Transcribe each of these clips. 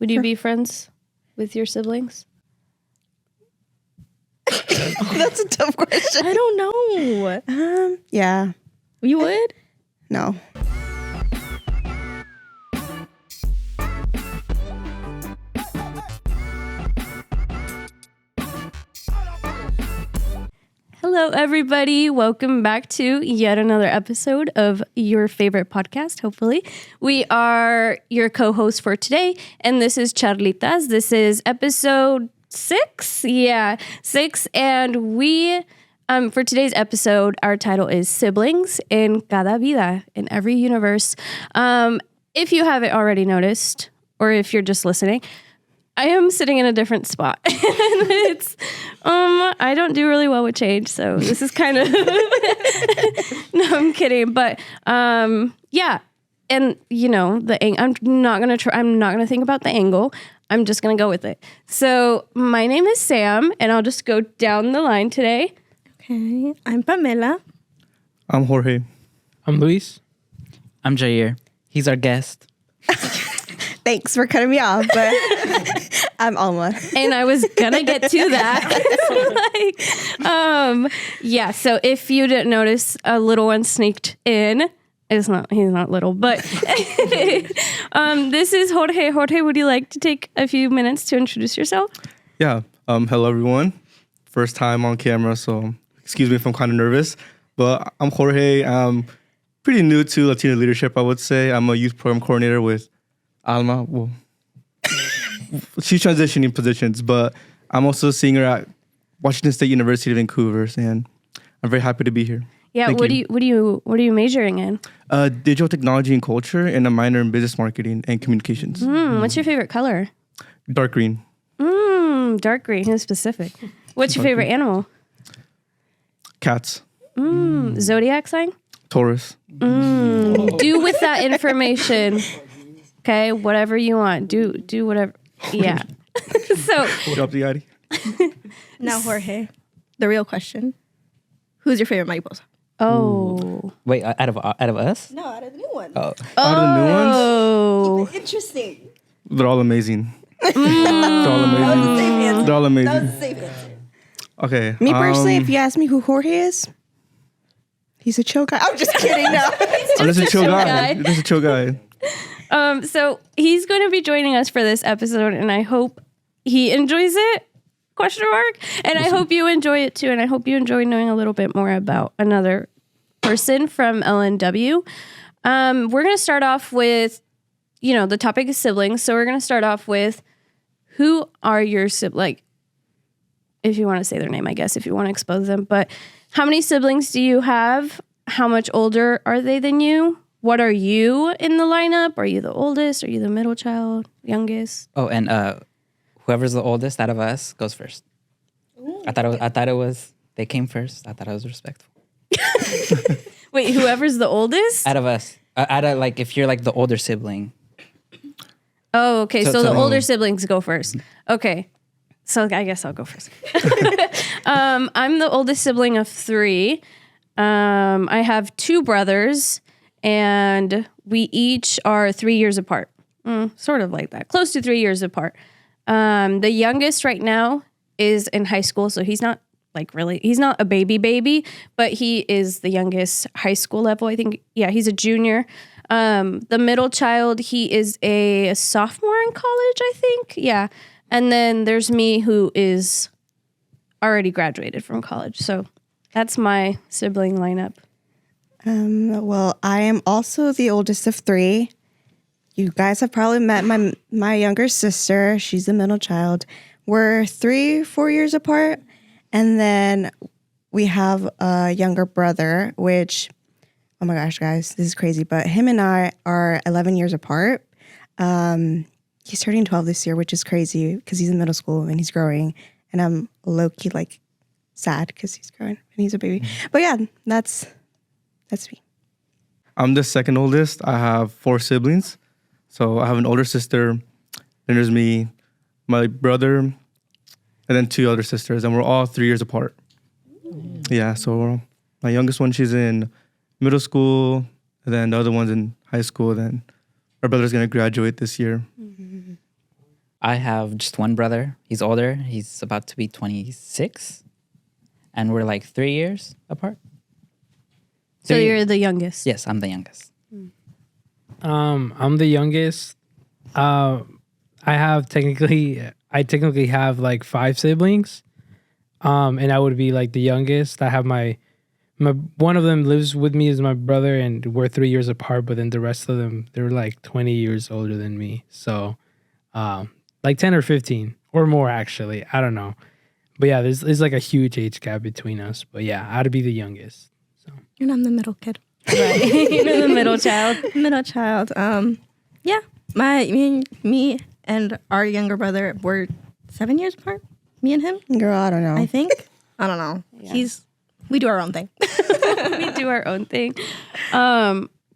Would you be friends with your siblings? That's a tough question. I don't know. Yeah. You would? No. Hello, everybody. Welcome back to yet another episode of your favorite podcast, hopefully. We are your co-hosts for today, and this is Charlitas. This is episode 6. Yeah, 6. And we, for today's episode, our title is Siblings in Cada, Vida, in every universe. If you haven't already noticed, or if you're just listening, I am sitting in a different spot. And it's, I don't do really well with change, so this is kind of, no, I'm kidding. But, yeah. And, you know, I'm not going to think about the angle. I'm just going to go with it. So my name is Sam, and I'll just go down the line today. Okay. I'm Pamela. I'm Jorge. I'm Luis. I'm Jair. He's our guest. Thanks for cutting me off, but I'm Alma. And I was gonna get to that. Yeah, so if you didn't notice, a little one sneaked in. He's not little, but this is Jorge. Jorge, would you like to take a few minutes to introduce yourself? Yeah. Hello, everyone. First time on camera, so excuse me if I'm kind of nervous. But I'm Jorge. I'm pretty new to Latino Leadership, I would say. I'm a youth program coordinator with Alma. Well, she's transitioning positions, but I'm also a senior at Washington State University of Vancouver, and I'm very happy to be here. Yeah, what are you majoring in? Digital technology and culture, and a minor in business marketing and communications. What's your favorite color? Dark green. Dark green. Who's specific? What's your favorite animal? Cats. Zodiac sign? Taurus. Do with that information. Okay, whatever you want. Do whatever. Yeah. So. What up, Yadi? Now, Jorge, the real question: who's your favorite mariposa? Oh. Wait, out of us? No, out of the new one. Out of the new ones? Oh. Interesting. They're all amazing. They're all amazing. They're all amazing. That was a safe answer. Okay. Me personally, if you ask me who Jorge is, he's a chill guy. I'm just kidding. No, I'm just a chill guy. Just a chill guy. So he's going to be joining us for this episode, and I hope he enjoys it, ? And I hope you enjoy it too, and I hope you enjoy knowing a little bit more about another person from LNW. We're going to start off with, the topic is siblings, so we're going to start off with, who are your siblings? Like, if you want to say their name, I guess, if you want to expose them, but how many siblings do you have? How much older are they than you? What are you in the lineup? Are you the oldest? Are you the middle child? Youngest? Oh, and whoever's the oldest out of us goes first. Ooh. I thought it was they came first. I thought I was respectful. Wait, whoever's the oldest? Out of us. Like if you're like the older sibling. Oh, okay. So the older siblings go first. Okay. So I guess I'll go first. I'm the oldest sibling of 3. I have 2 brothers, and we each are 3 years apart. Sort of like that. Close to 3 years apart. The youngest right now is in high school, so he's not he's not a baby, but he is the youngest high school level. I think, yeah, he's a junior. The middle child, he is a sophomore in college, I think. Yeah. And then there's me, who is already graduated from college. So that's my sibling lineup. Well, I am also the oldest of 3. You guys have probably met my younger sister. She's the middle child. We're 3-4 years apart. And then we have a younger brother, which, oh my gosh, guys, this is crazy. But him and I are 11 years apart. He's turning 12 this year, which is crazy because he's in middle school and he's growing. And I'm low-key sad because he's growing and he's a baby. But yeah, that's me. I'm the second oldest. I have 4 siblings. So I have an older sister, then there's me, my brother, and then 2 other sisters, and we're all 3 years apart. Yeah, so my youngest one, she's in middle school, and then the other one's in high school. Then our brother's gonna graduate this year. I have just one brother. He's older. He's about to be 26. And we're like 3 years apart. So you're the youngest. Yes, I'm the youngest. I'm the youngest. I technically have like 5 siblings. And I would be like the youngest. I have my one of them lives with me as my brother, and we're 3 years apart, but then the rest of them, they're like 20 years older than me. So like 10 or 15 or more, actually. I don't know. But yeah, there's like a huge age gap between us. But yeah, I'd be the youngest. So. And I'm the middle kid. Right. You're the middle child. Middle child. Yeah. Me and our younger brother were 7 years apart. Me and him. Girl, I don't know. I think. I don't know. Yeah. We do our own thing. We do our own thing.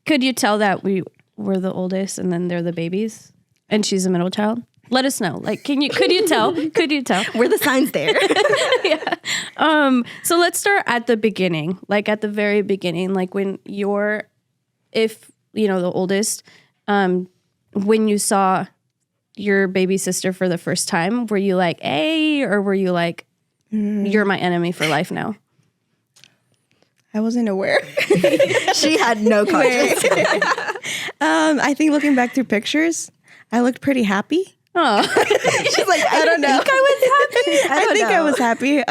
Could you tell that we were the oldest and then they're the babies and she's the middle child? Let us know. Like, could you tell? Could you tell? Were the signs there? Yeah. So let's start at the beginning, like at the very beginning, like when if the oldest, when you saw your baby sister for the first time, were you like, hey, or were you like, you're my enemy for life now? I wasn't aware. She had no conscience. I think looking back through pictures, I looked pretty happy. Oh, She's like, I don't know. I was happy. I think I was happy.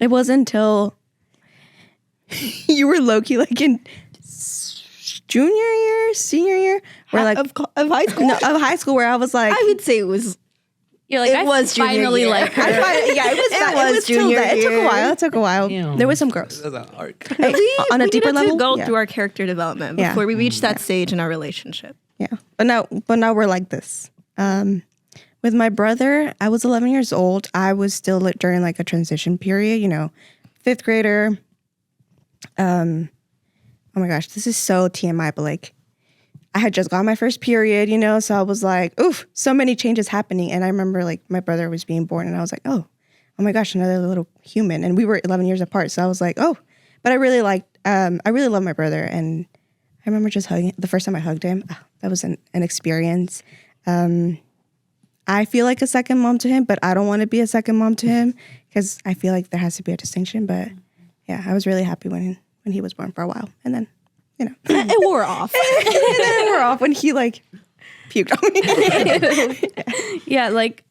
It wasn't until you were low-key like in junior year, senior year, where like of high school. no, of high school, where I was like, I would say it was. you're like, It I was junior finally year. like her. It was till junior then. It took a year. while. It took a while. Damn. There was some growth That's an arc. on a We deeper needed level. to go yeah. through our character development Yeah. before we reach that stage in our relationship. Yeah, but now we're like this. With my brother, I was 11 years old. I was still during like a transition period, 5th grader. Oh my gosh, this is so TMI, but like I had just got my first period, so I was like, oof, so many changes happening. And I remember like my brother was being born and I was like, oh my gosh, another little human. And we were 11 years apart. So I was like, oh, but I really love my brother. And I remember just hugging, the first time I hugged him, that was an experience. I feel like a second mom to him, but I don't want to be a second mom to him because I feel like there has to be a distinction. But yeah, I was really happy when he was born for a while. And then, It wore off. and then we're off when he like puked on me. Yeah, like,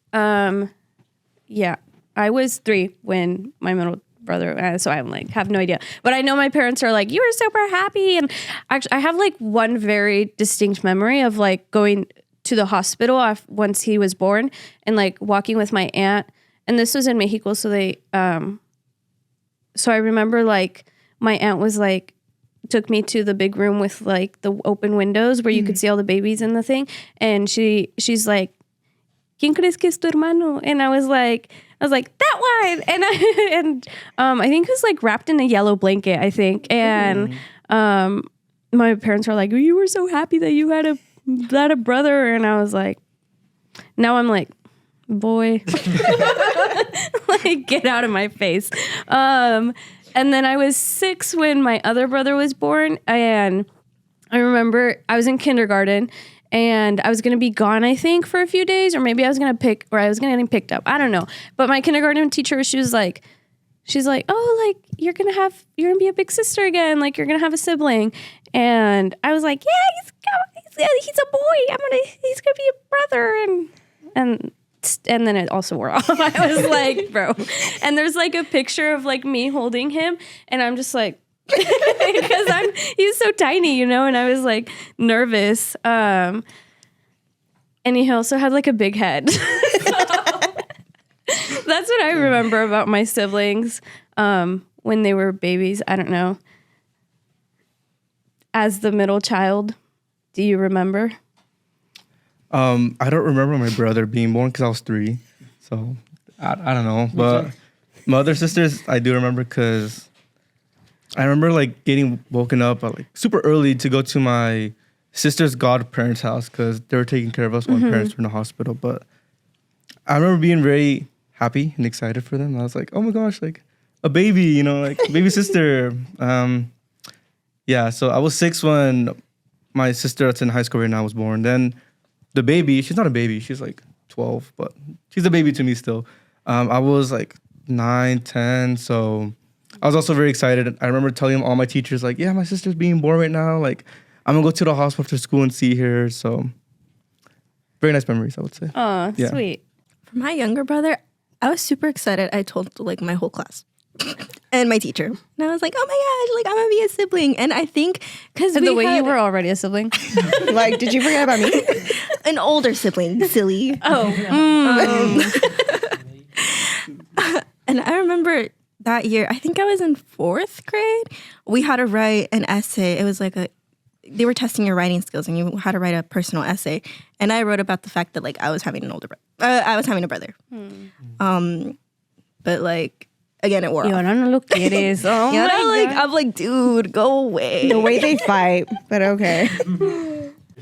yeah, I was 3 when my middle brother, so I'm like, have no idea. But I know my parents are like, you were super happy. And actually, I have like one very distinct memory of like going to the hospital once he was born and like walking with my aunt. And this was in Mexico. So so I remember like my aunt was like, took me to the big room with like the open windows where you could see all the babies in the thing. And she's like, ¿Quién crees que es tu hermano? And I was like, that one. And I think it was like wrapped in a yellow blanket, I think. And my parents were like, you were so happy that you had a brother. And I was like, now I'm like, boy, like get out of my face. And then I was 6 when my other brother was born. And I remember I was in kindergarten and I was going to be gone, I think, for a few days, or maybe I was going to get picked up. I don't know. But my kindergarten teacher, she's like, oh, like you're going to be a big sister again. Like you're going to have a sibling. And I was like, yeah, he's a boy. He's going to be a brother. And then it also wore off. I was like, bro. And there's like a picture of like me holding him. And I'm just like, because he's so tiny, and I was like nervous. And he also had like a big head. So, that's what I remember about my siblings when they were babies. I don't know. As the middle child, do you remember? I don't remember my brother being born because I was 3. So I don't know. But my other sisters, I do remember because I remember like getting woken up at like super early to go to my sister's godparents' house because they were taking care of us when parents were in the hospital. But I remember being very happy and excited for them. I was like, oh my gosh, like a baby, like baby sister. Yeah, so I was 6 when my sister that's in high school right now was born. Then the baby, she's not a baby. She's like 12, but she's a baby to me still. I was like 9, 10, so I was also very excited. I remember telling all my teachers, like, yeah, my sister's being born right now. Like, I'm going to go to the hospital after school and see her. So very nice memories, I would say. Oh, Yeah. sweet. For my younger brother, I was super excited. I told like my whole class and my teacher. And I was like, oh my gosh, like I'm gonna be a sibling. And I think because And the way you were already a sibling. Like, did you forget about me? an older sibling, silly. And I remember that year, I think I was in 4th grade. We had to write an essay. It was like they were testing your writing skills, and you had to write a personal essay. And I wrote about the fact that like I was having an older brother. I was having a brother. But like again, it wore off. Yo, no lo quieres. Oh Yeah, my God. I'm like, dude, go away. The way they fight, but okay.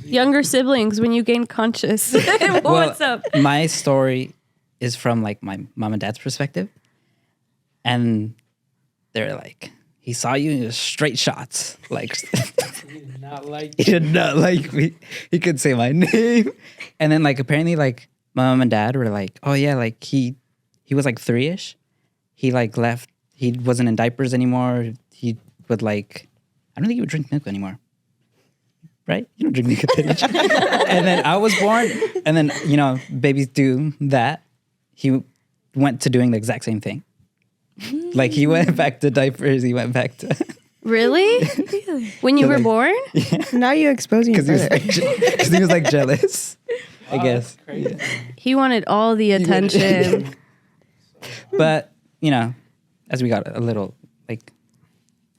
Younger siblings when you gain conscious. What's up? My story is from like my mom and dad's perspective. And they're like, he saw you in straight shots. Like, He did not like he did not like me. He could say my name. And then like apparently like my mom and dad were like, oh yeah, like he was like 3-ish. He like left. He wasn't in diapers anymore. He would like, I don't think he would drink milk anymore. Right? You don't drink milk at that age. And then I was born. And then, you know, babies do that. He went to doing the exact same thing. Like he went back to diapers. He went back to... Really? When you were born? Now you're exposing your Because brother. he was like jealous, I guess. Yeah. He wanted all the attention. But, you know, as we got a little like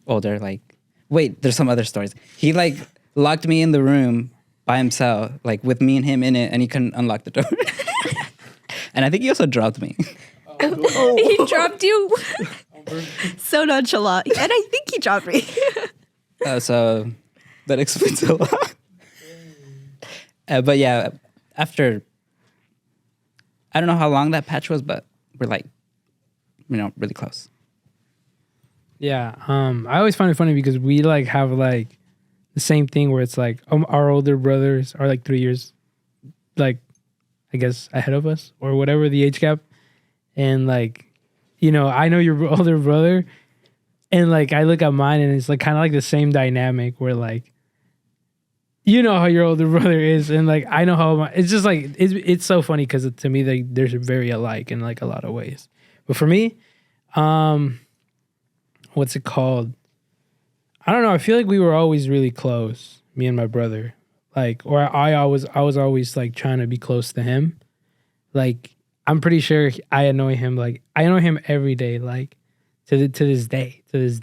older, like, wait, there's some other stories. He like locked me in the room by himself, like with me and him in it, and he couldn't unlock the door. And I think he also dropped me. He dropped you. So nonchalant. And I think he dropped me. So that explains a lot. But yeah, after, I don't know how long that patch was, but we're like, you know, really close. Yeah, I always find it funny because we like have like the same thing where it's like our older brothers are like 3 years, like I guess ahead of us or whatever the age gap, and like, you know, I know your older brother, and like I look at mine and it's like kind of like the same dynamic where like, you know how your older brother is, and like I know how it's just like it's so funny because to me like they're very alike in like a lot of ways, but for me, what's it called? I don't know. I feel like we were always really close, me and my brother. Like, or I was always like trying to be close to him. Like, I'm pretty sure I annoy him. Like, I annoy him every day. Like, to this day. It's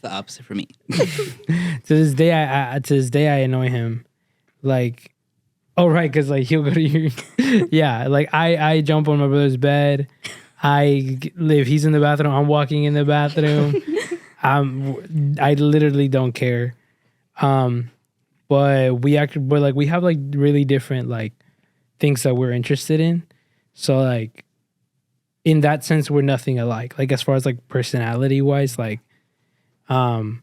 the opposite for me. To this day, I annoy him. Like, oh right, because like he'll go to your, yeah. Like I jump on my brother's bed. If he's in the bathroom, I'm walking in the bathroom. I literally don't care. But we have like really different like things that we're interested in. So like in that sense, we're nothing alike. Like as far as like personality wise, like even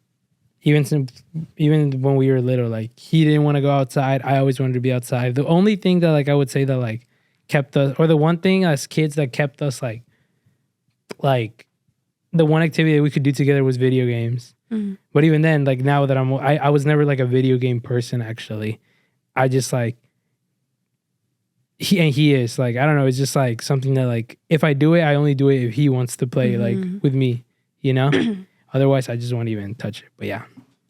when we were little, like he didn't want to go outside. I always wanted to be outside. The only thing that like I would say that like kept us, or the one thing as kids that kept us like the one activity that we could do together was video games. Mm-hmm. But even then, like now that I was never like a video game person actually. I just like he is like, I don't know, it's just like something that like if I do it, I only do it if he wants to play like with me, you know? Otherwise I just won't even touch it. But yeah,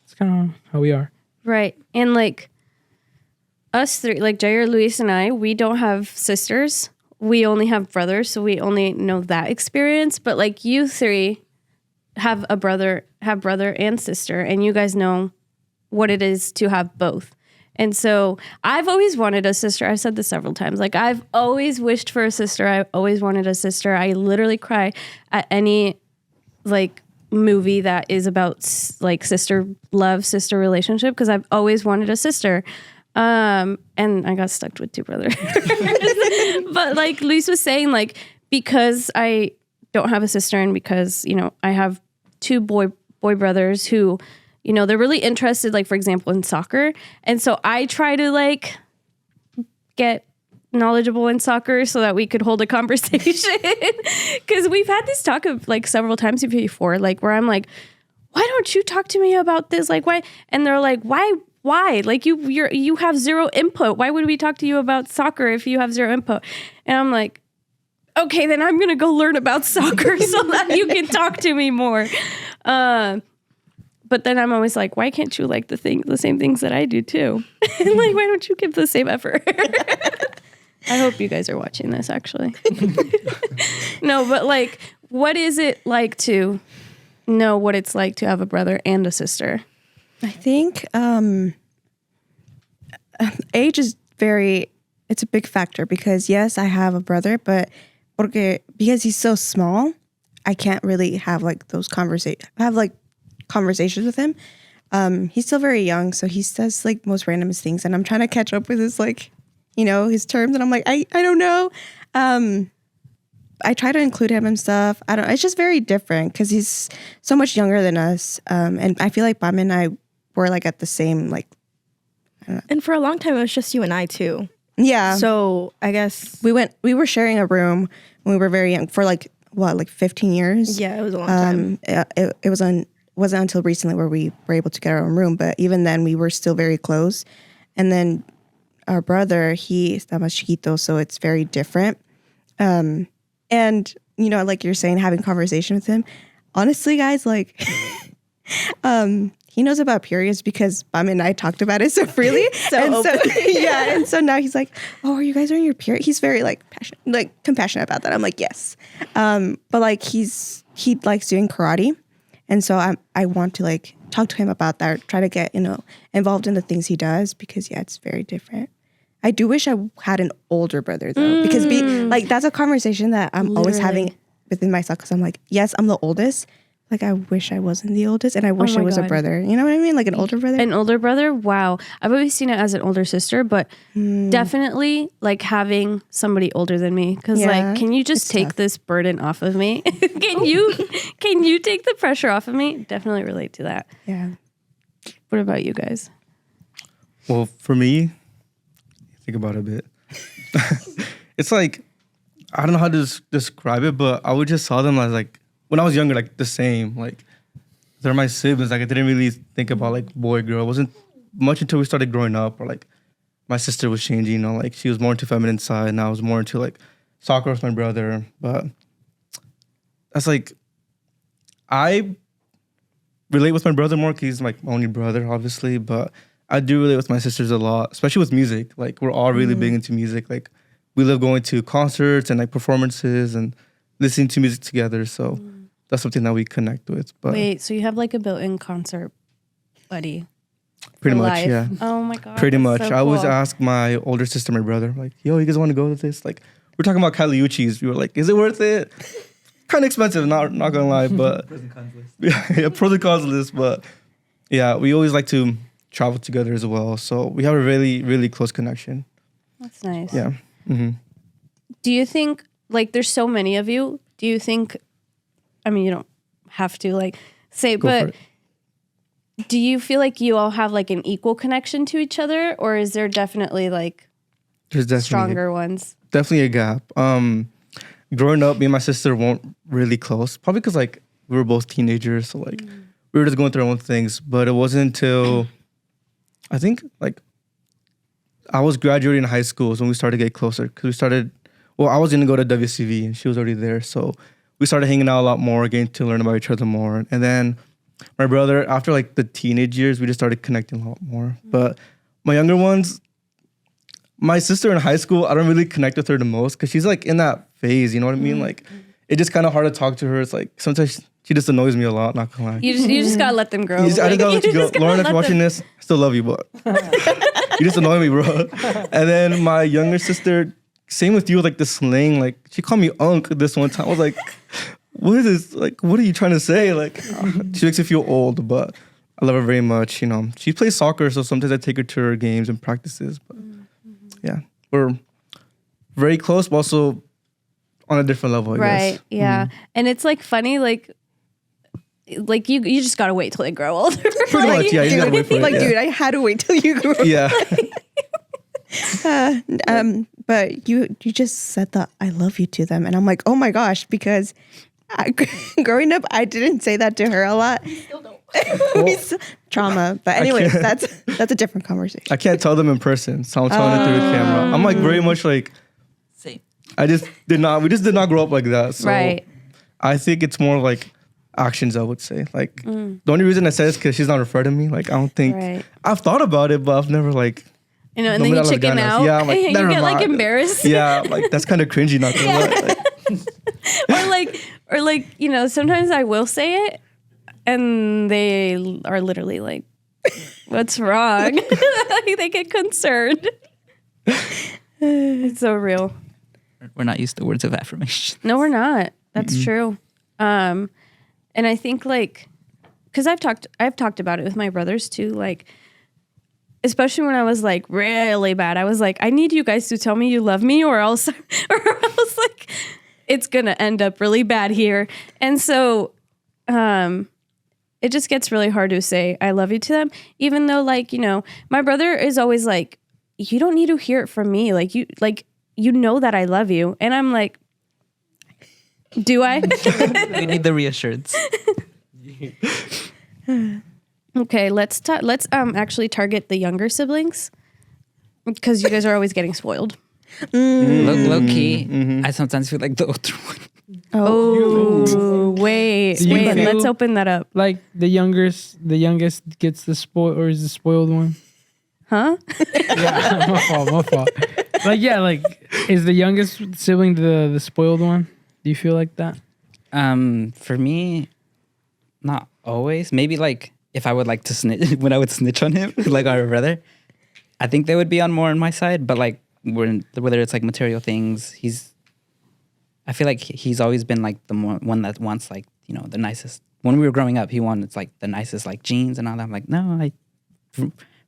it's kind of how we are. Right. And like us three, like Jair, Luis, and I, we don't have sisters. We only have brothers, so we only know that experience. But like you three have brother and sister, and you guys know what it is to have both. And so I've always wanted a sister. I've said this several times. Like I've always wished for a sister. I always wanted a sister. I literally cry at any like movie that is about like sister love, sister relationship, because I've always wanted a sister. And I got stuck with two brothers. But like Luis was saying, like, because I don't have a sister and because, you know, I have two boy brothers who, you know, they're really interested, like, for example, in soccer. And so I try to like get knowledgeable in soccer so that we could hold a conversation. Because we've had this talk of like several times before, like where I'm like, why don't you talk to me about this? Like, why? And they're like, why? Like you have zero input. Why would we talk to you about soccer if you have zero input? And I'm like, okay, then I'm gonna go learn about soccer so that you can talk to me more. But then I'm always like, why can't you like the same things that I do too? And like, why don't you give the same effort? I hope you guys are watching this actually. No, but like, what is it like to know what it's like to have a brother and a sister? I think age is it's a big factor because yes, I have a brother, but because he's so small, I can't really have like those conversations with him. He's still very young, so he says like most randomest things, and I'm trying to catch up with his like, his terms, and I'm like, I don't know. I try to include him and stuff. It's just very different because he's so much younger than us, and I feel like Bam and I were like at the same like. And for a long time, it was just you and I too. Yeah. So I guess we were sharing a room when we were very young for like 15 years. Yeah, it was a long time. It wasn't until recently where we were able to get our own room, but even then we were still very close. And then our brother, he está más chiquito, so it's very different. And like you're saying, having conversation with him, honestly, guys, like, he knows about periods because Bam and I talked about it so freely. And so now he's like, oh, are you guys on your period? He's very compassionate about that. I'm like, yes. But like he likes doing karate. And so I want to like talk to him about that, or try to get, involved in the things he does because it's very different. I do wish I had an older brother though, because that's a conversation that I'm always having within myself because I'm like, yes, I'm the oldest. Like, I wish I wasn't the oldest, and I wish I was a brother. You know what I mean? Like an older brother? An older brother? Wow. I've always seen it as an older sister, but definitely, like, having somebody older than me. Because, like, can you just take this burden off of me? Can you take the pressure off of me? Definitely relate to that. Yeah. What about you guys? Well, for me, think about it a bit. It's like, I don't know how to describe it, but I would just saw them as, like, when I was younger, like the same, like they're my siblings. Like I didn't really think about like boy, girl. It wasn't much until we started growing up, or like my sister was changing, like she was more into feminine side and I was more into like soccer with my brother. But that's like, I relate with my brother more because he's like my only brother, obviously, but I do relate with my sisters a lot, especially with music. Like we're all really big into music. Like we love going to concerts and like performances and listening to music together, so that's something that we connect with. But wait, so you have like a built-in concert buddy? Pretty much, life. yeah. Oh my god. Pretty much. So I always cool. ask my older sister, my brother, like, yo, you guys want to go to this? Like, we're talking about Caliucci's. We were like, is it worth it? Kind of expensive, not gonna lie, but Pros and cons list. yeah, pros and cons list. But yeah, we always like to travel together as well. So we have a really, really close connection. That's nice. Yeah. Mm-hmm. Do you think, like, there's so many of you, do you think, I mean, you don't have to, like, say, Go for but it. do you feel like you all have, like, an equal connection to each other? Or is there definitely, like, There's definitely stronger ones? Definitely a gap. Growing up, me and my sister weren't really close. Probably because, like, we were both teenagers. So, like, we were just going through our own things. But it wasn't until, I think, like, I was graduating high school is when we started to get closer. Because I was going to go to WCV and she was already there. So we started hanging out a lot more, getting to learn about each other more. And then my brother, after like the teenage years, we just started connecting a lot more. But my younger ones, my sister in high school, I don't really connect with her the most because she's like in that phase, you know what I mean? Like it's just kind of hard to talk to her. It's like sometimes she just annoys me a lot, not gonna lie. You just gotta let them grow. I just gotta let you go. Lauren, if you're watching this, I still love you, but you just annoy me, bro. And then my younger sister, same with you, like the slang. Like she called me Unc this one time. I was like, "What is this? Like, what are you trying to say?" Like, she makes me feel old, but I love her very much. You know, she plays soccer, so sometimes I take her to her games and practices. But yeah, we're very close, but also on a different level, I guess. Right, yeah. And it's like funny, like you just gotta wait till they grow older. Pretty much, yeah. You gotta wait for it. Like, yeah. dude, I had to wait till you grew up. Yeah. But you just said the I love you to them, and I'm like, oh my gosh, because growing up, I didn't say that to her a lot. Still don't. Trauma. But anyways, that's a different conversation. I can't tell them in person, so I'm telling it through the camera. I'm like very much like, Same. we just did not grow up like that. So Right. I think it's more like actions, I would say. Like the only reason I say is because she's not referred to me. Like I don't think Right. I've thought about it, but I've never like. You know, and then you Nombre de las chicken ganas. out. Yeah, I'm like, you never get like mind. embarrassed. Yeah, like that's kind of cringy. Not gonna lie. Like, or like, you know, sometimes I will say it and they are literally like, what's wrong? They get concerned. It's so real. We're not used to words of affirmation. No, we're not. That's true. And I think like, cause I've talked about it with my brothers too. Like, especially when I was like really bad, I was like, I need you guys to tell me you love me or else like, it's going to end up really bad here. And so, it just gets really hard to say I love you to them, even though like, you know, my brother is always like, you don't need to hear it from me. Like you know that I love you. And I'm like, do I? We need the reassurance. Okay, let's actually target the younger siblings because you guys are always getting spoiled. Low key, I sometimes feel like the older one. Oh, wait, Do you feel- let's open that up. Like the youngest gets the spoil or is the spoiled one? Huh? Yeah, my fault. Like yeah, like is the youngest sibling the spoiled one? Do you feel like that? For me, not always. Maybe like if I would like to snitch when I would snitch on him, like our brother, I think they would be on more on my side. But like whether it's like material things, I feel like he's always been like the one that wants like, you know, the nicest. When we were growing up, he wanted like the nicest like jeans and all that. I'm like, no,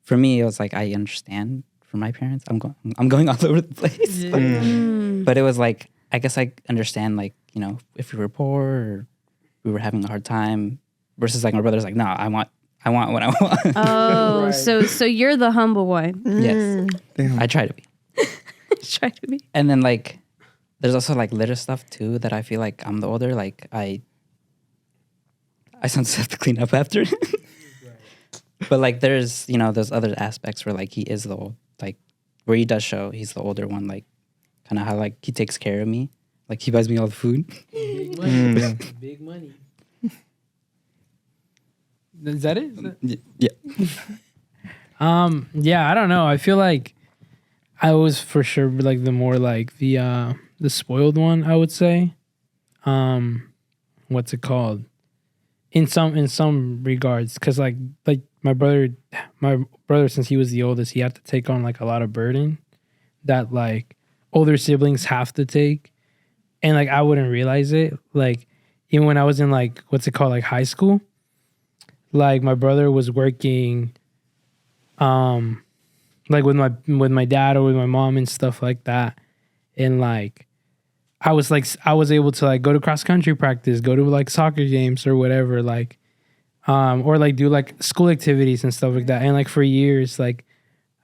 for me, it was like I understand for my parents. I'm going all over the place, but it was like I guess I understand like, you know, if we were poor or we were having a hard time versus like my brother's like, no, I want what I want. Oh, Right. so you're the humble one. Yes, Damn. I try to be. Try to be. And then like, there's also like little stuff too that I feel like I'm the older. Like I sometimes have to clean up after. But like there's, you know, those other aspects where like he is the old, like where he does show he's the older one, like kind of how like he takes care of me. Like he buys me all the food. Big money. Big money. Is that it? Yeah. Yeah, I don't know. I feel like I was for sure like the more like the spoiled one, I would say. What's it called? In some regards, cuz like my brother since he was the oldest, he had to take on like a lot of burden that like older siblings have to take. And like I wouldn't realize it. Like even when I was in like what's it called, like high school, like my brother was working like with my dad or with my mom and stuff like that. And like I was able to like go to cross country practice, go to like soccer games or whatever, like or like do like school activities and stuff like that. And like for years, like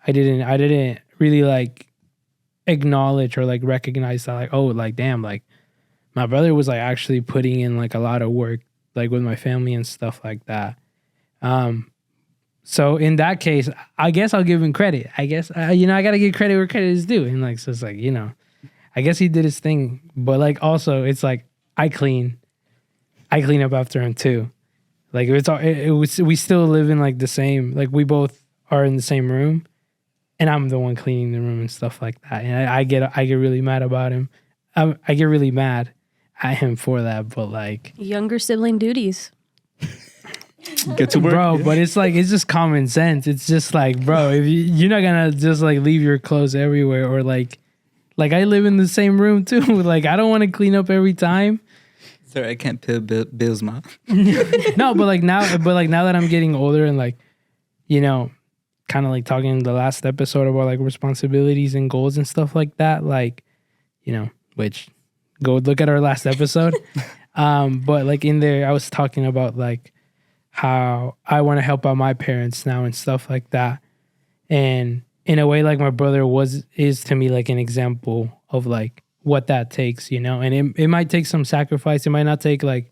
I didn't really like acknowledge or like recognize that, like, oh, like damn, like my brother was like actually putting in like a lot of work like with my family and stuff like that. So in that case, I guess I'll give him credit. I guess you know, I gotta give credit where credit is due. And like so it's like, you know, I guess he did his thing, but like also it's like I clean up after him too. Like we still live in like the same, like we both are in the same room, and I'm the one cleaning the room and stuff like that. And I get really mad about him. I get really mad at him for that. But like Younger sibling duties. Get to work, bro, but it's like it's just common sense. It's just like, bro, if you're not gonna just like leave your clothes everywhere or like I live in the same room too. Like I don't want to clean up every time. Sorry, I can't pay bills, ma. No, but now that I'm getting older and like, you know, kind of like talking in the last episode about like responsibilities and goals and stuff like that, like, you know, which go look at our last episode. But like in there, I was talking about like how I want to help out my parents now and stuff like that. And in a way, like my brother is to me like an example of like what that takes, you know. And it might take some sacrifice. It might take like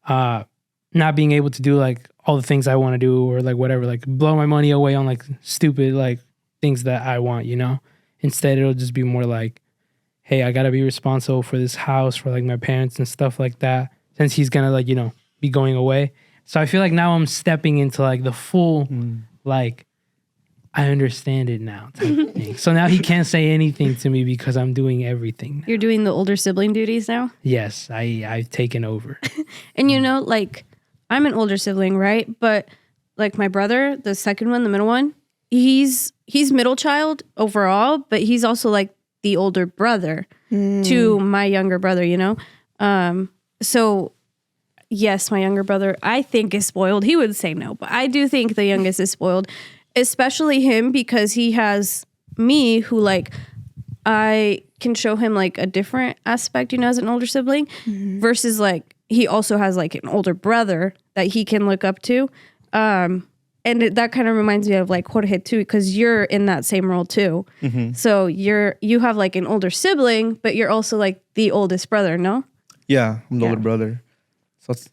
not being able to do like all the things I want to do, or like whatever, like blow my money away on like stupid like things that I want, you know. Instead, it'll just be more like, hey, I gotta be responsible for this house, for like my parents and stuff like that, since he's gonna like, you know, be going away. So I feel like now I'm stepping into like the full like, I understand it now type of thing. So now he can't say anything to me because I'm doing everything now. You're doing the older sibling duties now? Yes, I've taken over. And you know, like, I'm an older sibling, right? But like my brother, the second one, the middle one, he's middle child overall, but he's also like the older brother to my younger brother, you know? So yes, my younger brother, I think, is spoiled. He would say no, but I do think the youngest is spoiled, especially him, because he has me, who like, I can show him like a different aspect, you know, as an older sibling, versus like, he also has like an older brother that he can look up to. And that kind of reminds me of like Jorge too, because you're in that same role too. So you have like an older sibling, but you're also like the oldest brother, no? Yeah, I'm the older brother. So it's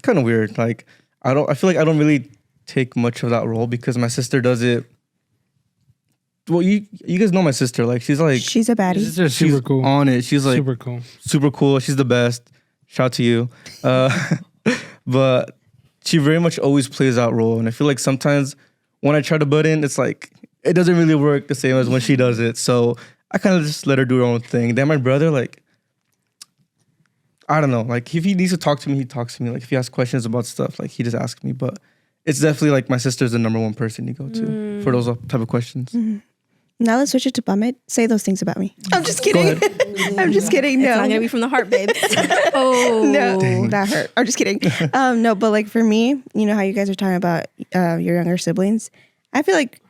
kind of weird. Like, I feel like I don't really take much of that role because my sister does it. Well, you guys know my sister. Like, she's like, She's a baddie. This is super cool. on it. She's like super cool. She's the best. Shout out to you. But she very much always plays that role. And I feel like sometimes when I try to butt in, it's like, it doesn't really work the same as when she does it. So I kind of just let her do her own thing. Then my brother, like, I don't know. Like, if he needs to talk to me, he talks to me. Like, if he has questions about stuff, like, he just asks me. But it's definitely like my sister's the number one person you go to for those type of questions. Now let's switch it to Bummet. Say those things about me. I'm just kidding. I'm just kidding. No. It's not gonna be from the heart, babe. No, that hurt. I'm just kidding. No, but like for me, you know how you guys are talking about your younger siblings. I feel like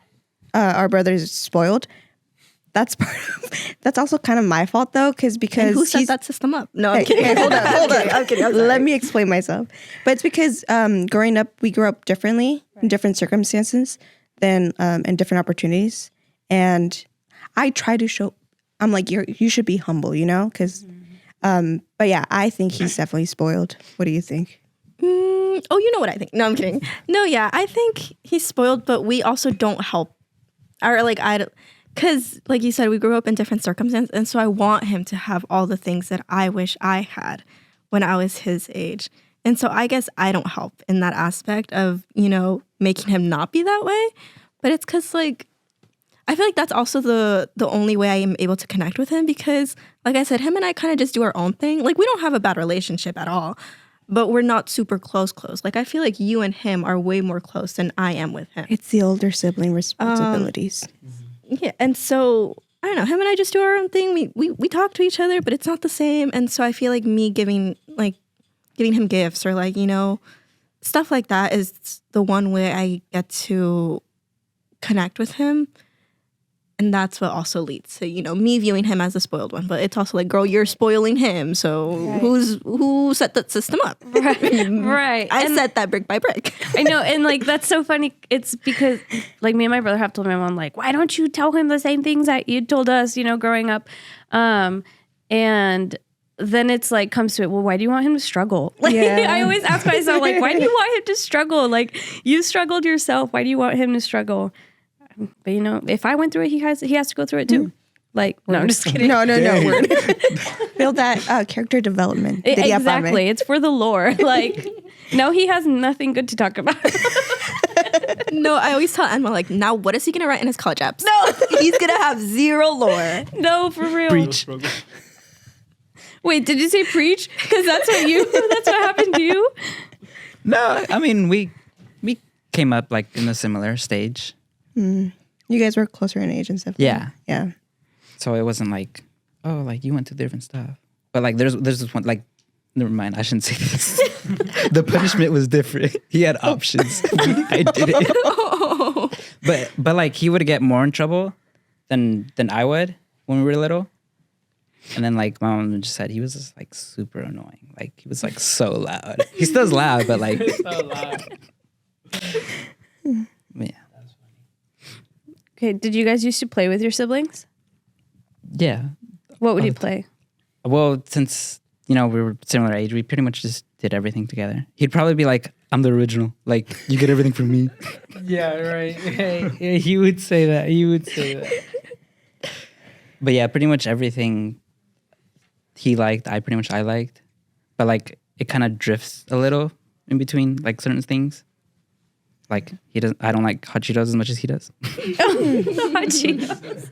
our brother is spoiled. That's also kind of my fault though, because Who set that system up? No, I'm kidding. Hey, hold on. I'm kidding. I'm sorry. Let me explain myself. But it's because growing up, we grew up differently in different circumstances than and different opportunities. And I try to show, I'm like, you should be humble, you know? Because, but yeah, I think he's definitely spoiled. What do you think? You know what I think. No, I'm kidding. No, yeah, I think he's spoiled, but we also don't help. Or like, because like you said, we grew up in different circumstances. And so I want him to have all the things that I wish I had when I was his age. And so I guess I don't help in that aspect of, you know, making him not be that way. But it's because like, I feel like that's also the only way I am able to connect with him because, like I said, him and I kind of just do our own thing. Like, we don't have a bad relationship at all, but we're not super close. Like, I feel like you and him are way more close than I am with him. It's the older sibling responsibilities. Yeah, and so, I don't know, him and I just do our own thing. We talk to each other, but it's not the same. And so I feel like me giving him gifts or, like, you know, stuff like that is the one way I get to connect with him. And that's what also leads to, you know, me viewing him as the spoiled one. But it's also like, girl, you're spoiling him. So who set that system up? Right. I set that brick by brick. I know. And like, that's so funny. It's because like me and my brother have told my mom, like, why don't you tell him the same things that you told us, you know, growing up? And then it's like, comes to it, well, why do you want him to struggle? Like, I always ask myself, like, why do you want him to struggle? Like, you struggled yourself. Why do you want him to struggle? But you know, if I went through it, he has to go through it too. Like, no, I'm just kidding. No. Build that character development. Exactly. It's for the lore. Like, no, he has nothing good to talk about. No, I always tell Emma, like, now what is he going to write in his college apps? No, he's going to have zero lore. No, for real. Preach. Wait, did you say preach? Because that's what happened to you? No, I mean, we came up like in a similar stage. You guys were closer in age and stuff. Yeah. Yeah. So it wasn't like, oh, like you went to different stuff. But like there's this one, like, never mind, I shouldn't say this. The punishment was different. He had options. I didn't. But like he would get more in trouble than I would when we were little. And then like my mom just said he was just like super annoying. Like he was like so loud. He still's loud, but like So loud. yeah. Okay. Did you guys used to play with your siblings? Yeah. What would you play? Well, since, we were similar age, we pretty much just did everything together. He'd probably be like, I'm the original. Like, you get everything from me. Yeah, right. Yeah, he would say that. But yeah, pretty much everything he liked, I liked. But like, it kind of drifts a little in between, like certain things. Like, I don't like hot Cheetos as much as he does. Hot Cheetos.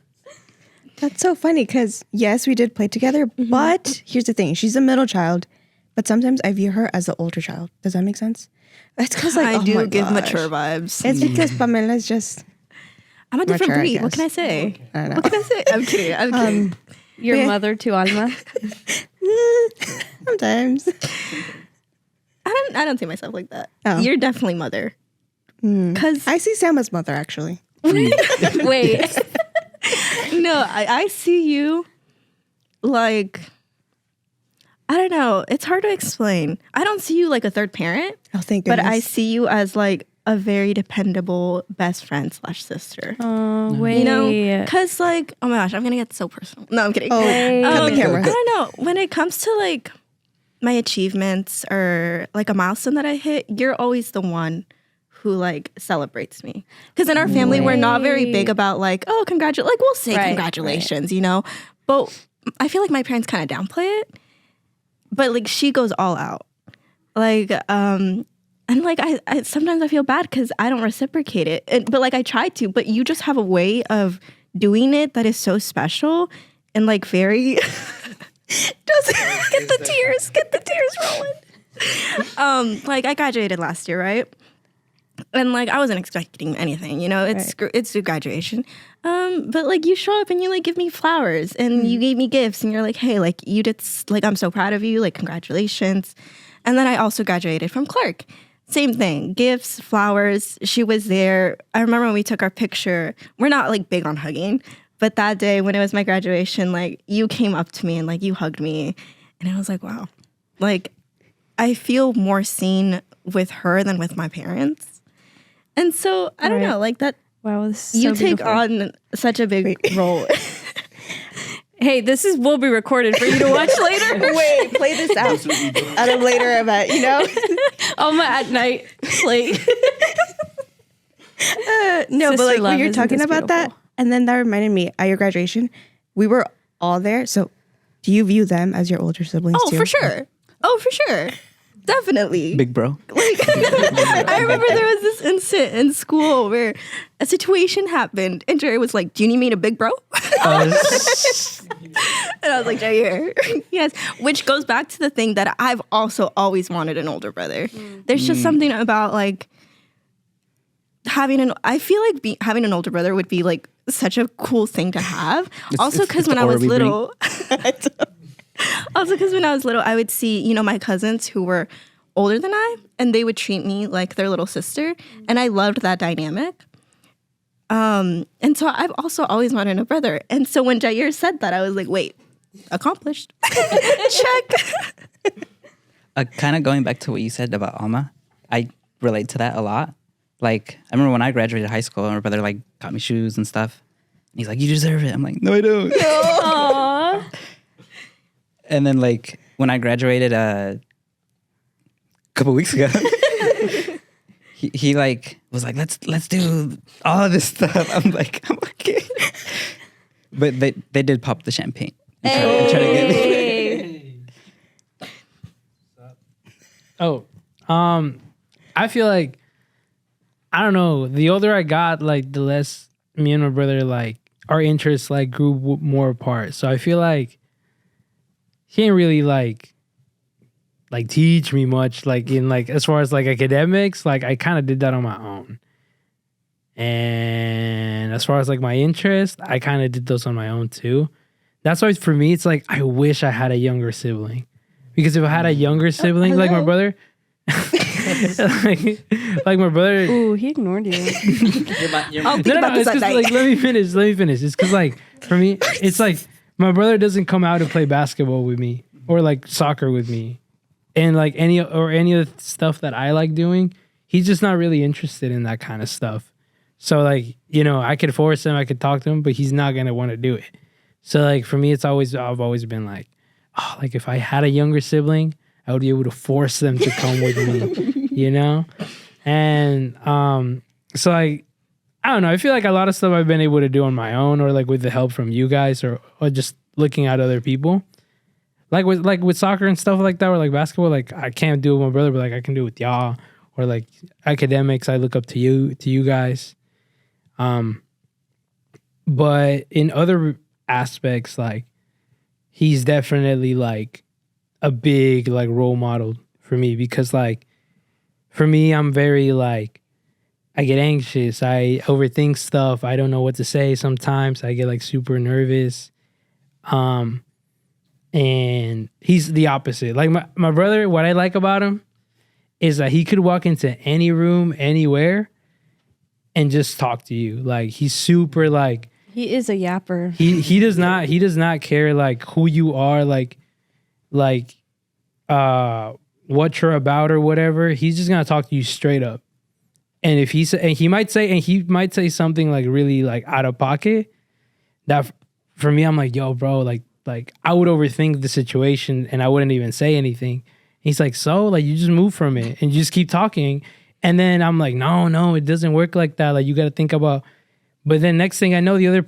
That's so funny because, yes, we did play together, but here's the thing. She's a middle child, but sometimes I view her as the older child. Does that make sense? That's because I do give mature vibes. It's because Pamela's just... I'm a different mature, I breed. What guess. can I say? I don't know. What can I say? I'm kidding. Your Yeah. mother to Alma. Sometimes. I don't see myself like that. Oh. You're definitely mother. Because I see Sam as mother, actually. Wait. no, I see you like, I don't know. It's hard to explain. I don't see you like a third parent, Oh, thank but goodness. I see you as like a very dependable best friend / sister. Oh, wait. You know, because like, oh my gosh, I'm gonna get so personal. No, I'm kidding. Oh, cut the camera. I don't know. When it comes to like my achievements or like a milestone that I hit, you're always the one who like celebrates me. Because in our family, we're not very big about like, oh, like we'll say congratulations, you know. But I feel like my parents kind of downplay it. But like she goes all out. Like, and like I sometimes I feel bad because I don't reciprocate it. But like I try to, but you just have a way of doing it that is so special and like very get the tears rolling. Like I graduated last year, right? And like I wasn't expecting anything, you know. It's a graduation, but like you show up and you like give me flowers and you gave me gifts and you're like, hey, like you did, like I'm so proud of you, like congratulations. And then I also graduated from Clark. Same thing, gifts, flowers. She was there. I remember when we took our picture. We're not like big on hugging, but that day when it was my graduation, like you came up to me and like you hugged me, and I was like, wow, like I feel more seen with her than with my parents. And so, I don't know, like that, Wow, this is you so take beautiful. on such a big role. Hey, this will be recorded for you to watch later. Wait, play this out at a later event, you know? Alma at night play. No, Sister but like love, when you're isn't talking this about that, beautiful? and then that reminded me, at your graduation, we were all there. So do you view them as your older siblings Oh, too? for sure. Oh, for sure. Definitely. Big bro. I remember there was this incident in school where a situation happened and Jerry was like, do you need me to big bro? And I was like, Jerry, here. Yes. Which goes back to the thing that I've also always wanted an older brother. There's just something about like I feel like having an older brother would be like such a cool thing to have. Also, because when I was little, I would see, you know, my cousins who were older than I, and they would treat me like their little sister. And I loved that dynamic. And so I've also always wanted a brother. And so when Jair said that, I was like, wait, accomplished. Check. Kind of going back to what you said about Alma, I relate to that a lot. Like, I remember when I graduated high school, my brother like got me shoes and stuff. And he's like, you deserve it. I'm like, no, I don't. Aww. And then like when I graduated a couple weeks ago, he like was like, let's do all of this stuff. I'm like, I'm okay. But they did pop the champagne and try to get me. Oh, I feel like, I don't know, the older I got, like the less me and my brother, like our interests like grew more apart. So I feel like he didn't really like teach me much, like in like as far as like academics. Like I kind of did that on my own. And as far as like my interest, I kind of did those on my own too. That's why for me, it's like I wish I had a younger sibling, because if I had a younger sibling, like my brother, like my brother. Ooh, he ignored you. I'll think about this it's at 'cause, night. like, let me finish. It's because like for me, it's like my brother doesn't come out and play basketball with me or like soccer with me, and like any of the stuff that I like doing, he's just not really interested in that kind of stuff. So like, you know, I could force him, I could talk to him, but he's not gonna want to do it. So like for me, I've always been like, oh, like if I had a younger sibling, I would be able to force them to come with me, you know? And so like, I don't know, I feel like a lot of stuff I've been able to do on my own or like with the help from you guys or just looking at other people. Like with soccer and stuff like that, or like basketball, like I can't do it with my brother, but like I can do it with y'all. Or like academics, I look up to you guys. But in other aspects, like he's definitely like a big like role model for me because like for me, I'm very like I get anxious, I overthink stuff, I don't know what to say sometimes, I get like super nervous. And he's the opposite. Like my brother, what I like about him is that he could walk into any room, anywhere, and just talk to you. Like he's super like He is a yapper. he does not care like who you are, like what you're about or whatever. He's just gonna talk to you straight up. And if he might say something like really like out of pocket, that for me, I'm like, yo, bro, like I would overthink the situation and I wouldn't even say anything. He's like, so like you just move from it and you just keep talking. And then I'm like, no, it doesn't work like that. Like you got to think about. But then next thing I know, the other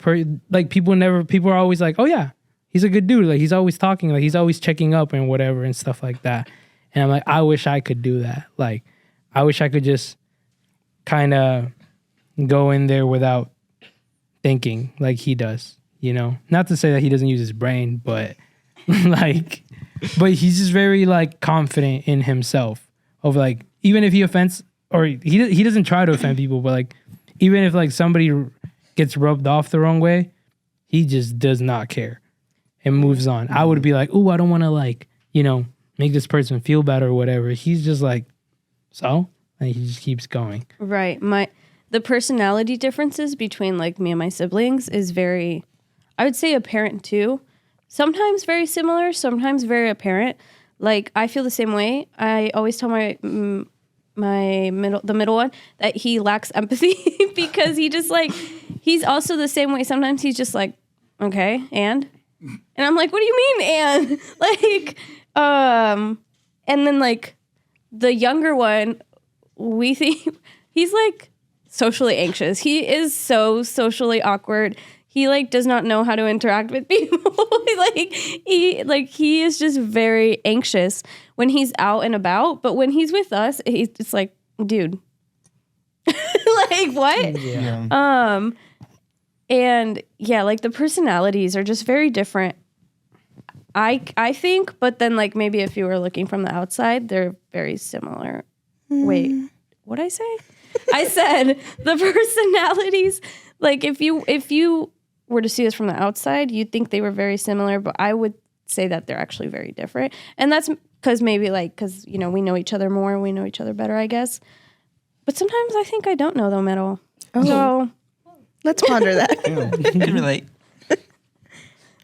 like people are always like, oh yeah, he's a good dude. Like he's always talking, like he's always checking up and whatever and stuff like that. And I'm like, I wish I could do that. Like I wish I could just kind of go in there without thinking like he does, you know? Not to say that he doesn't use his brain, but like, but he's just very like confident in himself of like, even if he offends or he doesn't try to offend people, but like, even if like somebody gets rubbed off the wrong way, he just does not care and moves on. I would be like, oh, I don't want to like, you know, make this person feel bad or whatever. He's just like, so? And he just keeps going. Right. The personality differences between like me and my siblings is very, I would say apparent too. Sometimes very similar, sometimes very apparent. Like I feel the same way. I always tell the middle one that he lacks empathy because he just like, he's also the same way. Sometimes he's just like, okay, and I'm like, what do you mean and? Like, and then like the younger one, we think he's like socially anxious. He is so socially awkward. He like does not know how to interact with people. he is just very anxious when he's out and about. But when he's with us, he's just like, dude, like what? Yeah. And yeah, like the personalities are just very different. I think, but then like maybe if you were looking from the outside, they're very similar. Wait, what'd I say? I said the personalities, like if you were to see us from the outside, you'd think they were very similar, but I would say that they're actually very different. And that's because you know, we know each other more, we know each other better, I guess. But sometimes I think I don't know them at all. Oh. So Let's ponder that. Can relate.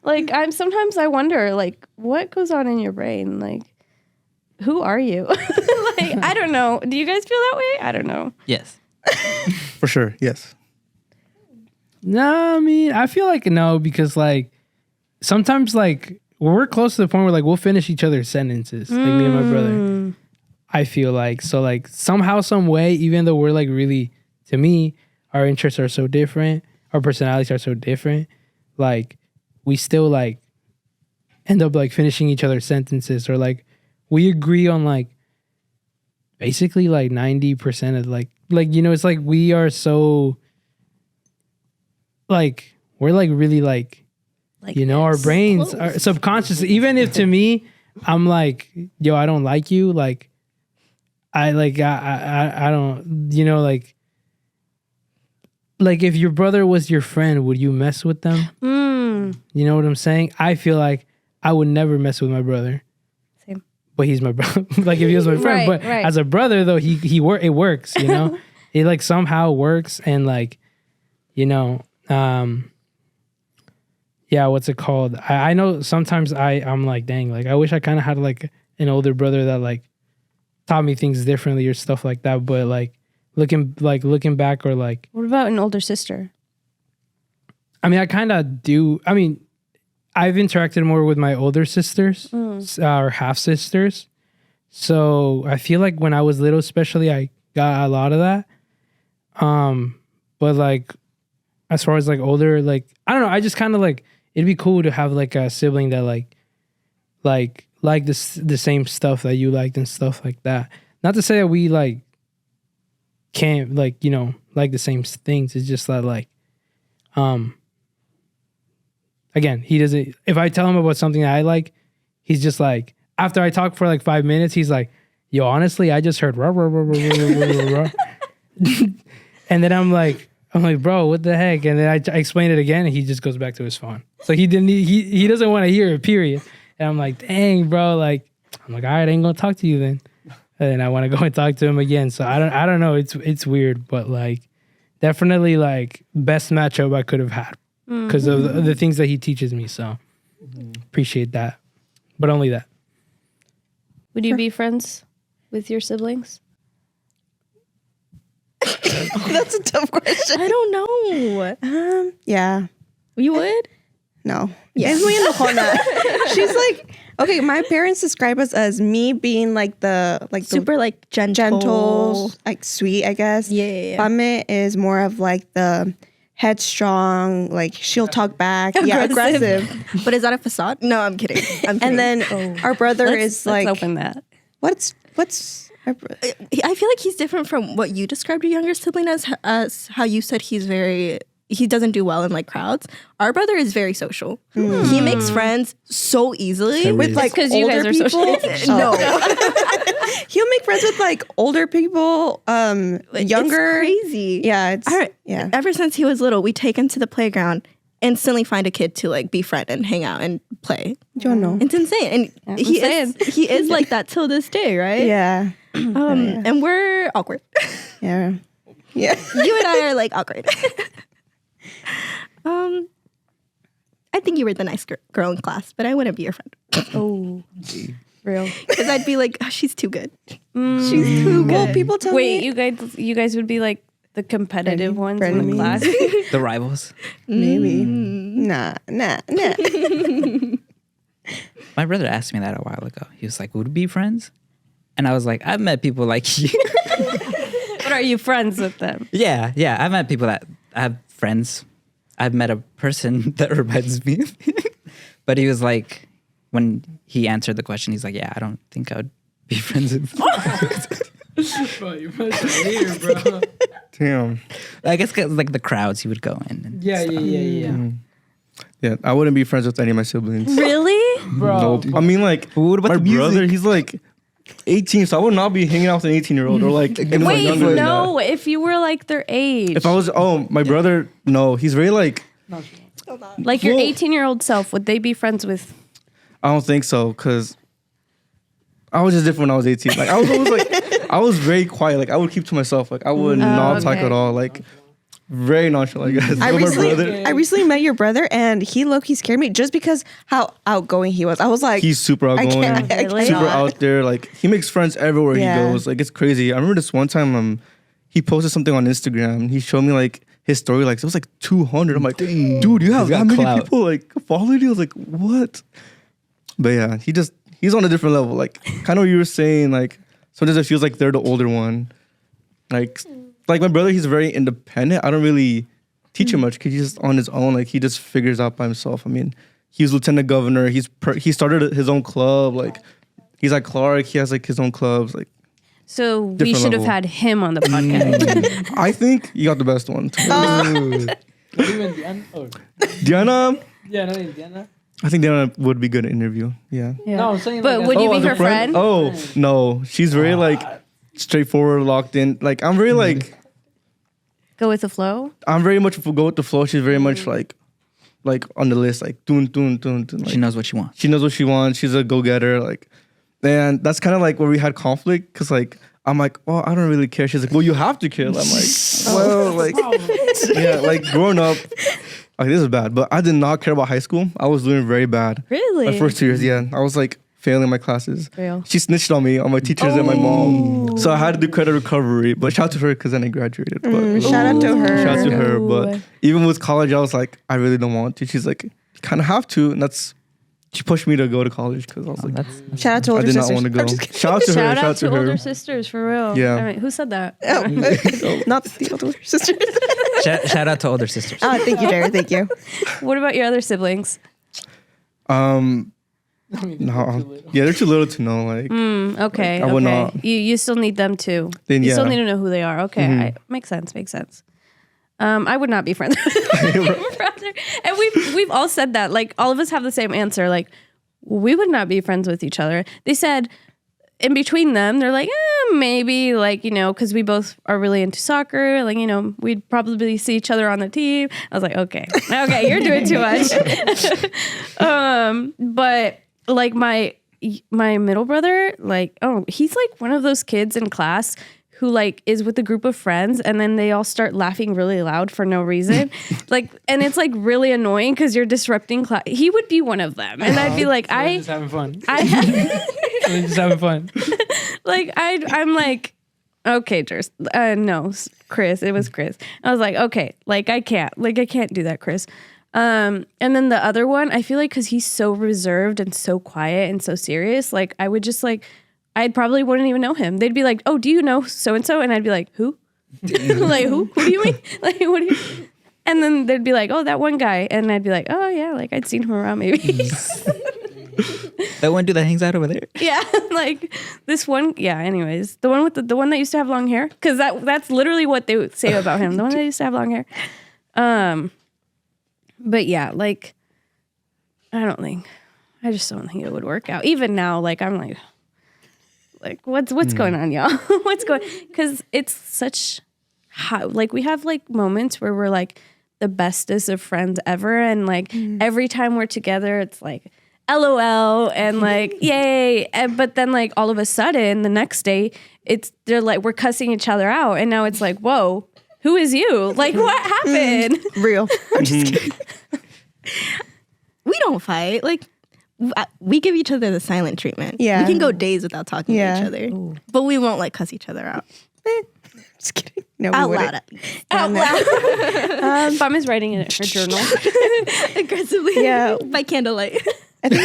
like sometimes I wonder like what goes on in your brain? Like who are you? Like I don't know. Do you guys feel that way? I don't know. Yes. For sure, yes. No, I mean, I feel like no, because like sometimes like we're close to the point where like we'll finish each other's sentences, like me and my brother. I feel like so like somehow, some way, even though we're like really, to me, our interests are so different, our personalities are so different, like we still like end up like finishing each other's sentences, or like we agree on like basically like 90% of like you know, it's like we are so like we're like really like you know, our brains are subconscious. Even if to me I'm like, yo, I don't like you, like I don't, you know, like if your brother was your friend, would you mess with them? You know what I'm saying? I feel like I would never mess with my brother. Same. But he's my brother. Like if he was my friend, Right, but right. as a brother though, it works, you know? It like somehow works, and like, you know, yeah, what's it called? I know sometimes I'm like, dang, like I wish I kind of had like an older brother that like taught me things differently or stuff like that. But like looking back, or like, What about an older sister? I mean, I kind of do. I mean, I've interacted more with my older sisters or half sisters. So I feel like when I was little, especially, I got a lot of that. But like, as far as like older, like, I don't know. I just kind of like, it'd be cool to have like a sibling that like the same stuff that you liked and stuff like that. Not to say that we like can't like, you know, like the same things. It's just that like, again, he doesn't, if I tell him about something that I like, he's just like, after I talk for like 5 minutes, he's like, yo, honestly, I just heard rah, rah, rah, rah, rah, rah, rah. And then I'm like, bro, what the heck? And then I explain it again, and he just goes back to his phone. So he doesn't want to hear it, period. And I'm like, dang, bro, like, I'm like, all right, I ain't gonna talk to you then. And then I want to go and talk to him again. So I don't know. It's weird, but like, definitely like best matchup I could have had because of the things that he teaches me. So appreciate that, but only that. Would you be friends with your siblings? That's a tough question. I don't know. Yeah. You would? No. Es muy enojona. She's like, okay, my parents describe us as me being like the Super like gentle, like sweet, I guess. Yeah. Pame is more of like the headstrong, like she'll talk back. Yeah, aggressive. But is that a facade? No, I'm kidding. And then our brother is like, let's open that. what's our I feel like he's different from what you described your younger sibling as how you said he doesn't do well in like crowds. Our brother is very social. He makes friends so easily with like because you guys older are people. social. No. He'll make friends with like older people, younger. It's crazy. Yeah, it's All right. yeah. Ever since he was little, we take him to the playground, instantly find a kid to like befriend and hang out and play. Yo no. It's insane. And he is like that till this day, right? Yeah. And we're awkward. Yeah. Yeah. You and I are like awkward. I think you were the nice girl in class, but I wouldn't be your friend. Oh, real. Because I'd be like, oh, she's too good. She's too good. Well, people tell Wait, me you guys would be like the competitive ones in the frenemies. class. The rivals. maybe. Nah. My brother asked me that a while ago. He was like, would we be friends? And I was like, I've met people like you. But are you friends with them? Yeah. I've met people that I have friends. I've met a person that reminds me of him. But he was like, when he answered the question, he's like, yeah, I don't think I would be friends with you. Bro, you're here, bro. Damn. I guess 'cause, like the crowds he would go in. And Yeah. Yeah, I wouldn't be friends with any of my siblings. Really? Bro. Nope. I mean, like, What about my the music? brother, he's like 18, so I would not be hanging out with an 18-year-old or like anyone Wait, younger than no. If you were like their age, that. If I was, my brother, no, he's very like, like your Well- 18-year-old self, would they be friends with? I don't think so, because I was just different when I was 18. Like, I was always like, I was very quiet. Like, I would keep to myself. Like, I would not talk okay. at all. Like, very nonchalant, I guess. I But my brother, recently met your brother, and he low-key scared me just because how outgoing he was. I was like, he's super I outgoing. can't, I Really? Super cannot. out there. Like, he makes friends everywhere Yeah. he goes. Like, it's crazy. I remember this one time, he posted something on Instagram. He showed me like his story. Like, it was like 200. I'm like, dude, you have He's got that many clout. people like following you? I was like, what? But yeah, he's on a different level. Like, kind of what you were saying. Like, sometimes it feels like they're the older one. Like my brother, he's very independent. I don't really teach him much because he's just on his own. Like, he just figures out by himself. I mean, he was lieutenant governor. He started his own club. Like, he's like Clark. He has like his own clubs. Like, So we Different should have level. had him on the podcast. I think you got the best one. Diana, Yeah, no, Indiana. I think Diana would be good at interview. Yeah. Yeah. No, I'm saying But like would you as be a her friend? Oh no, she's very like straightforward, locked in. Like, I'm very like, Go with the flow. I'm very much go with the flow. She's very much like on the list, like dun. Like, she knows what she wants. She knows what she wants. She's a go-getter. Like, and that's kind of like where we had conflict because like I'm like, well, I don't really care. She's like, well, you have to care. I'm like, well, like, yeah, like growing up. Okay, this is bad, but I did not care about high school. I was doing very bad. Really? My first 2 years, yeah. I was like failing my classes. Real. She snitched on me, on my teachers and my mom. So I had to do credit recovery. But shout out to her because then I graduated. But Shout out to her. shout out to her. Ooh. But even with college, I was like, I really don't want to. She's like, you kind of have to. And she pushed me to go to college because I was like, Shout out to I older did not sisters. want to go. I'm just kidding. Shout out to her. Shout out to her. older sisters, for real. Yeah. I mean, who said that? Not the older sisters. Shout out to older sisters. Oh, thank you, Jared. Thank you. What about your other siblings? No, yeah, they're too little to know. Like, Okay. I would okay. not. You still need them too. Then, You still yeah. need to know who they are. Okay. Makes sense. I would not be friends with my brother. And we've all said that. Like, all of us have the same answer. Like, we would not be friends with each other. They said in between them, they're like, maybe, like, you know, because we both are really into soccer. Like, you know, we'd probably see each other on the team. I was like, okay, you're doing too much. But like my middle brother, like, he's like one of those kids in class who like is with a group of friends and then they all start laughing really loud for no reason. Like, and it's like really annoying because you're disrupting class. He would be one of them. And I'd be like, They're just having fun. They're just having fun. Like, I'm like, okay, no, Chris, it was Chris. I was like, okay, like I can't do that, Chris. And then the other one, I feel like because he's so reserved and so quiet and so serious, like I would just like, I probably wouldn't even know him. They'd be like, oh, do you know so-and-so? And I'd be like, who? Like, who? Who do you mean? Like, what do you... And then they'd be like, oh, that one guy. And I'd be like, oh, yeah, like I'd seen him around maybe. That one dude that hangs out over there. Yeah, like this one. Yeah, anyways. The one with the one that used to have long hair. Because that's literally what they would say about him. The one that used to have long hair. But yeah, like, I just don't think it would work out. Even now, like, I'm like what's going on, y'all? Because it's such how, like, we have like moments where we're like the bestest of friends ever, and like every time we're together, it's like LOL and like yay, but then like all of a sudden the next day they're like we're cussing each other out, and now it's like, whoa, who is you? Like, what happened? Real. I'm just kidding. We don't fight. Like, we give each other the silent treatment. Yeah. We can go days without talking Yeah. to each other. But we won't like cuss each other out. Just kidding. No, we Out wouldn't. loud. At least. Out loud. Mom is writing in her journal. Aggressively. Yeah. By candlelight. I think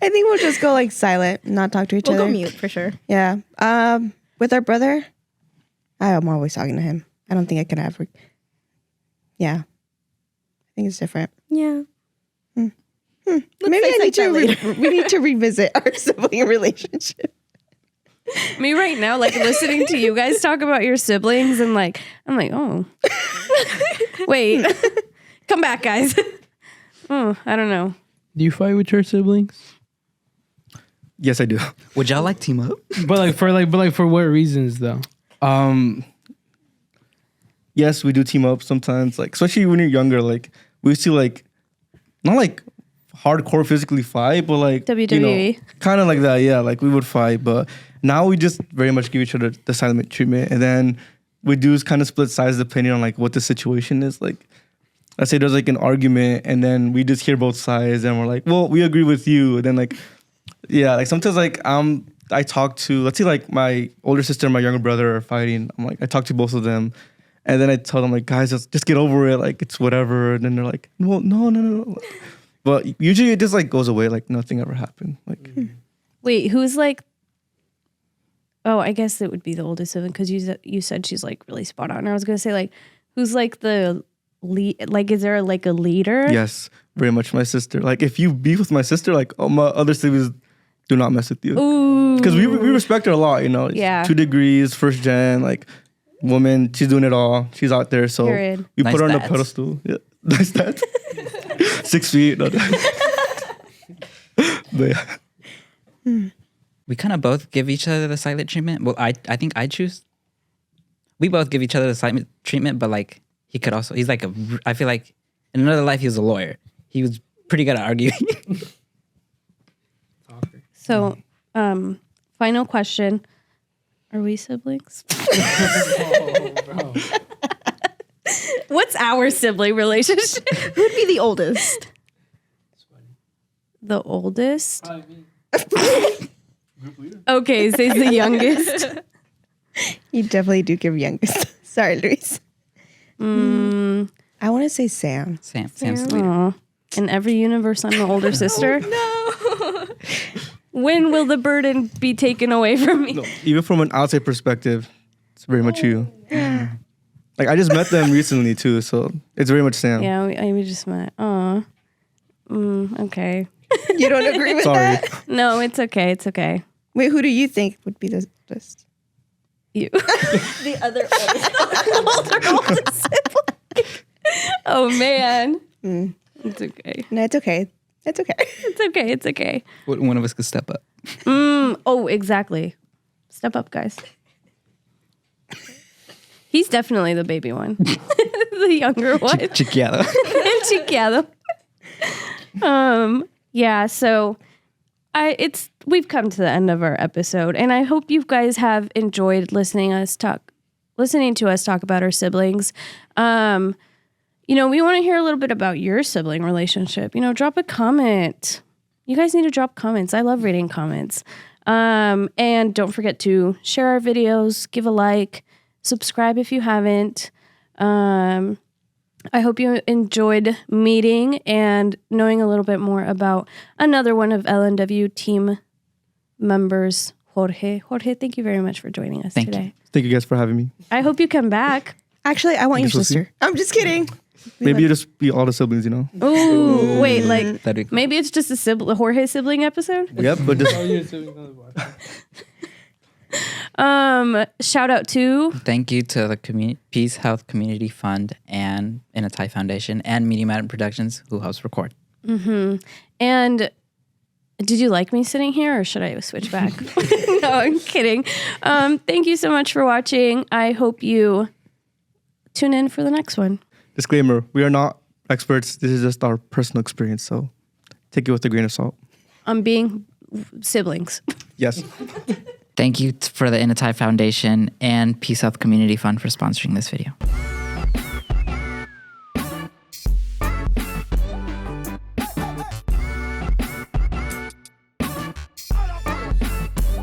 we'll just go like silent, not talk to each We'll other. go mute for sure. Yeah. With our brother, I'm always talking to him. I don't think I could ever. Yeah. I think it's different. Yeah. Maybe dissect that we need to revisit our sibling relationship. Me right now, like listening to you guys talk about your siblings, and like I'm like, oh, wait, come back, guys. Oh, I don't know. Do you fight with your siblings? Yes, I do. Would y'all like team up? But for what reasons though? Yes, we do team up sometimes. Like, especially when you're younger, like we used to like not like hardcore physically fight, but like WWE. Kind of like that. Yeah, like we would fight, but now we just very much give each other the silent treatment, and then we do kind of split sides depending on like what the situation is. Like, let's say there's like an argument, and then we just hear both sides, and we're like, well, we agree with you. And then like, yeah, like sometimes like I talk to, let's say like my older sister and my younger brother are fighting. I'm like, I talk to both of them. And then I tell them like, guys, just get over it. Like, it's whatever. And then they're like, well, no. But usually it just like goes away. Like nothing ever happened. Like, Wait, who's like? Oh, I guess it would be the oldest sibling because you said she's like really spot on. I was gonna say like, who's like the lead? Like, is there like a leader? yes, very much my sister. Like if you beef with my sister, like my other siblings do not mess with you. Ooh. Because we respect her a lot, you know. Yeah. 2 degrees, first gen, like woman, she's doing it all. She's out there, so Period. we Nice put her on the stats. pedestal. Yeah, nice stats. 6 feet. No. But yeah. We kind of both give each other the silent treatment. Well, I think I choose. We both give each other the silent treatment, but like he's like I feel like in another life he was a lawyer. He was pretty good at arguing. So, final question: are we siblings? What's our sibling relationship? Who would be the oldest? the oldest. Okay, so he's the youngest. You definitely do give youngest. Sorry, Luis. I want to say Sam. Sam's the leader. Aw. In every universe, I'm the older sister. No. When will the burden be taken away from me? No, even from an outside perspective, it's very much you. Like I just met them recently too, so it's very much Sam. Yeah, we just met. Aw. Okay. You don't agree with Sorry. that? No, it's okay. It's okay. Wait, who do you think would be the best? You. The other oldest sibling. Oh, man. It's okay. No, it's okay. It's okay. It's okay. It's okay. One of us could step up. Oh, exactly. Step up, guys. He's definitely the baby one. The younger one. Chiquiado. Chiquiado. Yeah, so we've come to the end of our episode, and I hope you guys have enjoyed listening to us talk about our siblings. We want to hear a little bit about your sibling relationship. Drop a comment. You guys need to drop comments. I love reading comments. And don't forget to share our videos, give a like, subscribe if you haven't. I hope you enjoyed meeting and knowing a little bit more about another one of LNW team members, Jorge. Jorge, thank you very much for joining us today. Thank you guys for having me. I hope you come back. Actually, I want your guess we'll see. sister. I'm just kidding. Maybe you just be all the siblings, Ooh, wait, like That'd be cool. maybe it's just a Jorge sibling episode? Yep, but just Shout out to Thank you to the Peace Health Community Fund and Inatai Foundation and Media Madden Productions who helps record. And did you like me sitting here or should I switch back? No, I'm kidding. Thank you so much for watching. I hope you tune in for the next one. disclaimer, we are not experts. This is just our personal experience, so take it with a grain of salt. On being siblings. Yes. Thank you for the Inatai Foundation and Peace Health Community Fund for sponsoring this video.